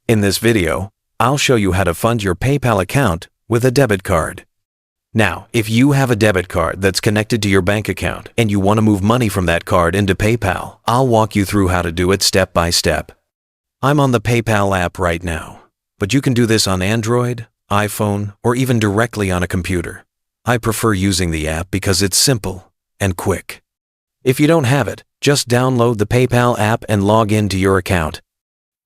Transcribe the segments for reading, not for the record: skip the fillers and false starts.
In this video, I'll show you how to fund your PayPal account with a debit card. Now, if you have a debit card that's connected to your bank account and you want to move money from that card into PayPal, I'll walk you through how to do it step by step. I'm on the PayPal app right now, but you can do this on Android, iPhone, or even directly on a computer. I prefer using the app because it's simple and quick. If you don't have it, just download the PayPal app and log into your account.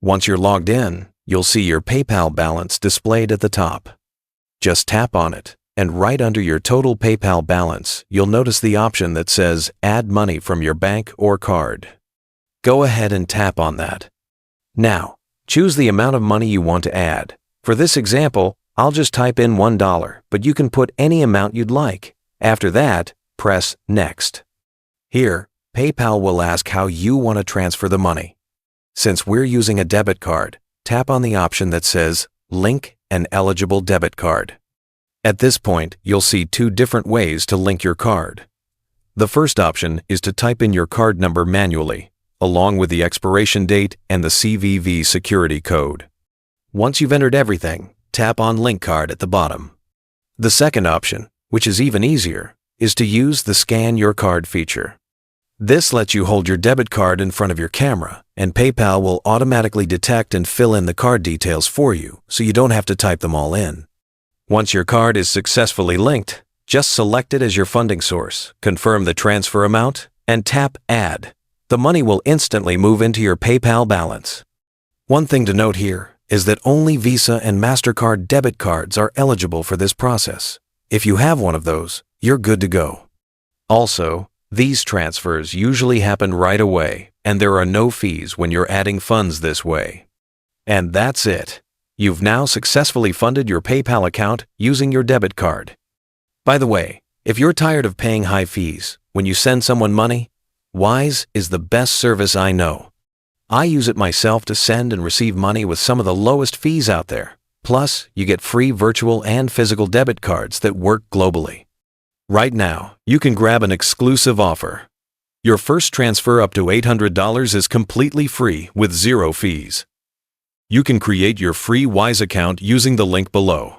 Once you're logged in, you'll see your PayPal balance displayed at the top. Just tap on it, and right under your total PayPal balance, you'll notice the option that says Add money from your bank or card. Go ahead and tap on that. Now, choose the amount of money you want to add. For this example, I'll just type in $1, but you can put any amount you'd like. After that, press Next. Here, PayPal will ask how you want to transfer the money. Since we're using a debit card, tap on the option that says Link an eligible debit card. At this point, you'll see two different ways to link your card. The first option is to type in your card number manually, along with the expiration date and the CVV security code. Once you've entered everything, tap on Link Card at the bottom. The second option, which is even easier, is to use the Scan Your Card feature. This lets you hold your debit card in front of your camera, and PayPal will automatically detect and fill in the card details for you, so you don't have to type them all in. Once your card is successfully linked, just select it as your funding source, confirm the transfer amount, and tap Add. The money will instantly move into your PayPal balance. One thing to note here is that only Visa and MasterCard debit cards are eligible for this process. If you have one of those, you're good to go. Also, these transfers usually happen right away, and there are no fees when you're adding funds this way. And that's it. You've now successfully funded your PayPal account using your debit card. By the way, if you're tired of paying high fees when you send someone money, Wise is the best service I know. I use it myself to send and receive money with some of the lowest fees out there. Plus, you get free virtual and physical debit cards that work globally. Right now, you can grab an exclusive offer. Your first transfer up to $800 is completely free with zero fees. You can create your free Wise account using the link below.